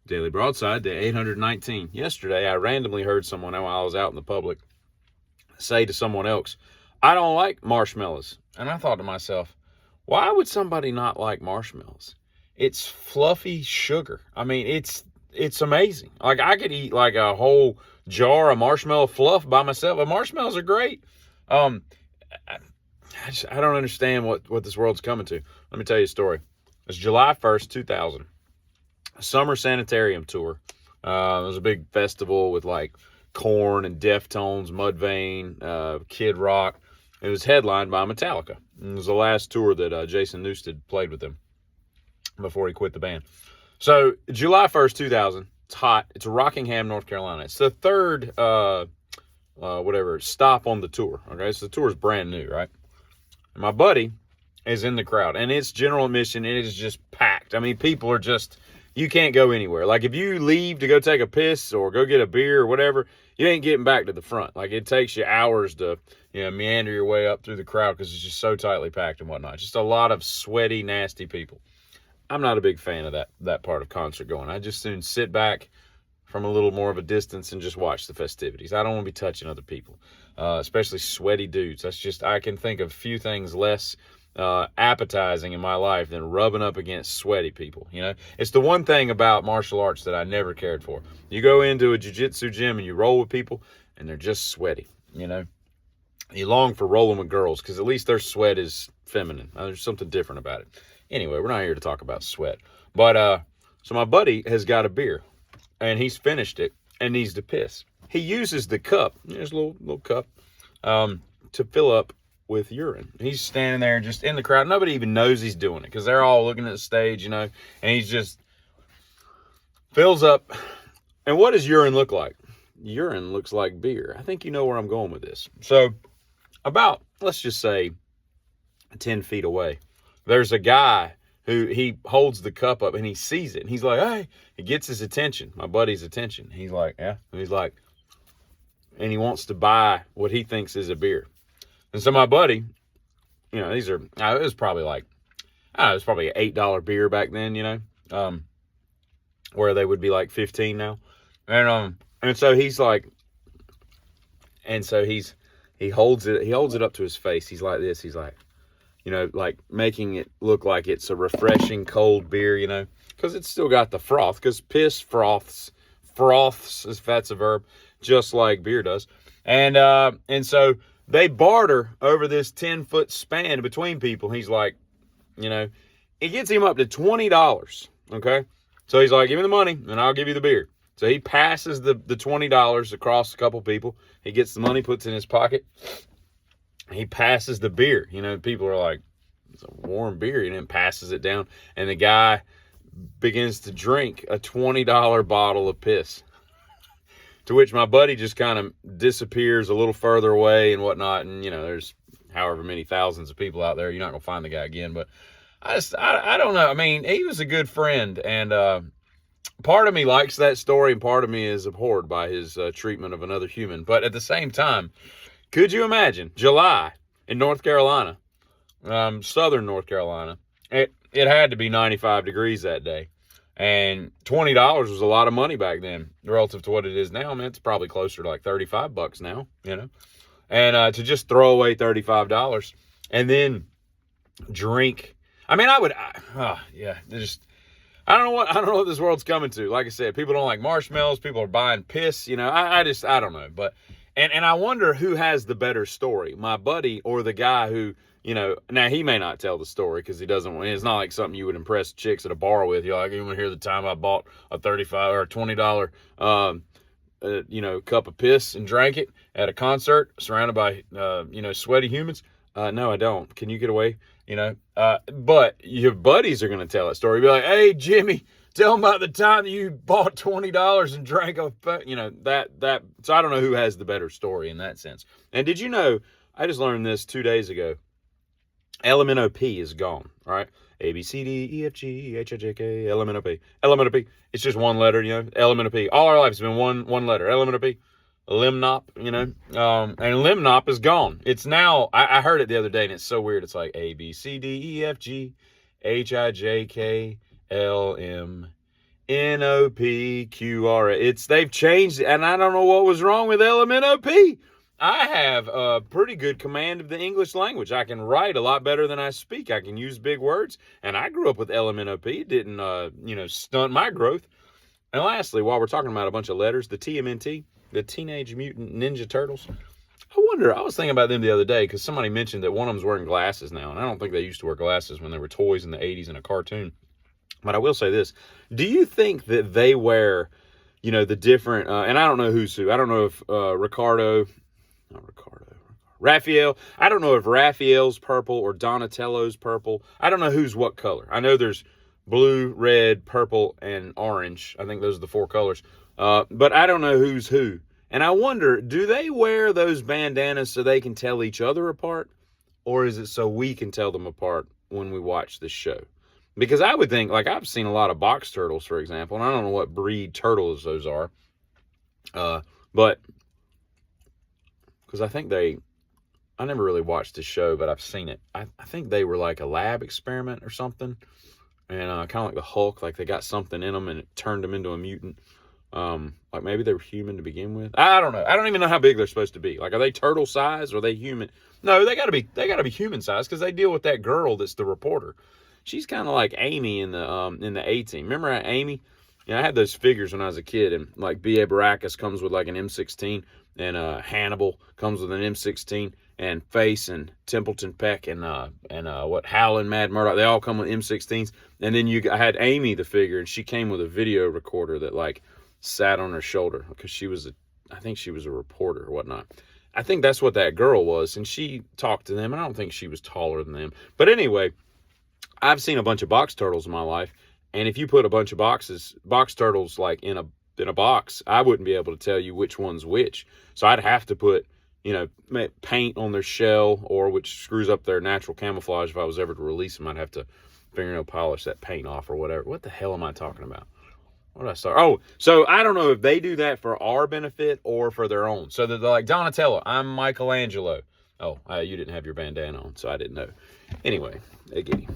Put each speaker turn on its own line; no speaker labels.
Daily Broadside, day 819. Yesterday, I randomly heard someone while I was out in the public say to someone else, I don't like marshmallows. And I thought to myself, why would somebody not like marshmallows? It's fluffy sugar. I mean, it's amazing. Like, I could eat like a whole jar of marshmallow fluff by myself. But marshmallows are great. Um, I don't understand what this world's coming to. Let me tell you a story. It's July 1st, 2000. Summer Sanitarium tour. It was a big festival with like Korn and Deftones, Mudvayne, Kid Rock. It was headlined by Metallica. It was the last tour that Jason Newsted played with them before he quit the band. So July 1st, 2000. It's hot. It's Rockingham, North Carolina. It's the third stop on the tour. Okay, so the tour is brand new, right? And my buddy is in the crowd, and it's general admission, and it is just packed. I mean, people are just, you can't go anywhere. Like, if you leave to go take a piss or go get a beer or whatever, you ain't getting back to the front. Like, it takes you hours to, meander your way up through the crowd because it's just so tightly packed and whatnot. Just a lot of sweaty, nasty people. I'm not a big fan of that part of concert going. I just soon sit back from a little more of a distance and just watch the festivities. I don't want to be touching other people, especially sweaty dudes. That's just, I can think of few things less appetizing in my life than rubbing up against sweaty people. It's the one thing about martial arts that I never cared for. You go into a jiu-jitsu gym and you roll with people and they're just sweaty. You long for rolling with girls because at least their sweat is feminine. There's something different about it. Anyway, we're not here to talk about sweat. But so my buddy has got a beer and he's finished it and needs to piss. He uses the cup, there's a little cup, to fill up with urine. He's standing there just in the crowd. Nobody even knows he's doing it because they're all looking at the stage, and he's just fills up. And what does urine look like? Urine looks like beer. I think you know where I'm going with this. So about, let's just say 10 feet away, there's a guy who he holds the cup up and he sees it. And he's like, hey, it gets his attention, my buddy's attention. He's like, yeah. And he's like, and he wants to buy what he thinks is a beer. And so my buddy, these are, it was probably like, it was probably an $8 beer back then, where they would be like 15 now. And so he's like, he holds it up to his face. He's like this. He's like, like making it look like it's a refreshing cold beer, because it's still got the froth, because piss froths, if that's a verb, just like beer does. And so they barter over this 10-foot span between people. He's like, it gets him up to $20. Okay. So he's like, give me the money and I'll give you the beer. So he passes the $20 across a couple people. He gets the money, puts it in his pocket. He passes the beer. People are like, it's a warm beer. And then passes it down. And the guy begins to drink a $20 bottle of piss. To which my buddy just kind of disappears a little further away and whatnot. And, there's however many thousands of people out there. You're not going to find the guy again. But I don't know. I mean, he was a good friend. And part of me likes that story. And part of me is abhorred by his treatment of another human. But at the same time, could you imagine July in North Carolina, southern North Carolina? It had to be 95 degrees that day. And $20 was a lot of money back then relative to what it is now. Man, it's probably closer to like $35 now, and to just throw away $35 and then drink. I mean, I don't know what this world's coming to. Like I said, people don't like marshmallows. People are buying piss. I don't know. But, and I wonder who has the better story, my buddy or the guy who, now he may not tell the story because he doesn't want, it's not like something you would impress chicks at a bar with. You're like, you want to hear the time I bought a $35 or $20, cup of piss and drank it at a concert surrounded by, sweaty humans? No, I don't. Can you get away? But your buddies are going to tell that story. Be like, hey, Jimmy, tell them about the time that you bought $20 and drank that. So I don't know who has the better story in that sense. And did you know, I just learned this 2 days ago. LMNOP is gone, all right? A, B, C, D, E, F, G, H, I, J, K, LMNOP. LMNOP, it's just one letter, LMNOP. All our life has been one letter, LMNOP. Limnop, and Limnop is gone. It's now, I heard it the other day, and it's so weird. It's like A, B, C, D, E, F, G, H, I, J, K, L, M, NOPQRA. They've changed it, and I don't know what was wrong with LMNOP. I have a pretty good command of the English language. I can write a lot better than I speak. I can use big words, and I grew up with LMNOP. It didn't, stunt my growth. And lastly, while we're talking about a bunch of letters, the TMNT, the Teenage Mutant Ninja Turtles. I was thinking about them the other day because somebody mentioned that one of them's wearing glasses now, and I don't think they used to wear glasses when they were toys in the 80s in a cartoon. But I will say this. Do you think that they wear, the different, and I don't know who's who. I don't know if Raphael. I don't know if Raphael's purple or Donatello's purple. I don't know who's what color. I know there's blue, red, purple, and orange. I think those are the 4 colors. But I don't know who's who. And I wonder, do they wear those bandanas so they can tell each other apart? Or is it so we can tell them apart when we watch this show? Because I would think, like, I've seen a lot of box turtles, for example, and I don't know what breed turtles those are. But, because I never really watched the show, but I've seen it. I think they were like a lab experiment or something. And kind of like the Hulk, like they got something in them and it turned them into a mutant. Like maybe they were human to begin with. I don't know. I don't even know how big they're supposed to be. Like, are they turtle size or are they human? No, they gotta be human size because they deal with that girl that's the reporter. She's kind of like Amy in the A-Team. Remember Amy? I had those figures when I was a kid, and like B.A. Baracus comes with like an M16, and Hannibal comes with an M16, and Face and Templeton Peck and Howlin' Mad Murdoch, they all come with M16s. And then I had Amy the figure, and she came with a video recorder that like sat on her shoulder because I think she was a reporter or whatnot. I think that's what that girl was, and she talked to them, and I don't think she was taller than them. But anyway, I've seen a bunch of box turtles in my life, and if you put a bunch of box turtles like in a box, I wouldn't be able to tell you which one's which. So I'd have to put, paint on their shell, or which screws up their natural camouflage. If I was ever to release them, I'd have to fingernail polish that paint off or whatever. What the hell am I talking about? What did I start? Oh, so I don't know if they do that for our benefit or for their own. So they're like, Donatello, I'm Michelangelo. Oh, you didn't have your bandana on, so I didn't know. Anyway, I get you.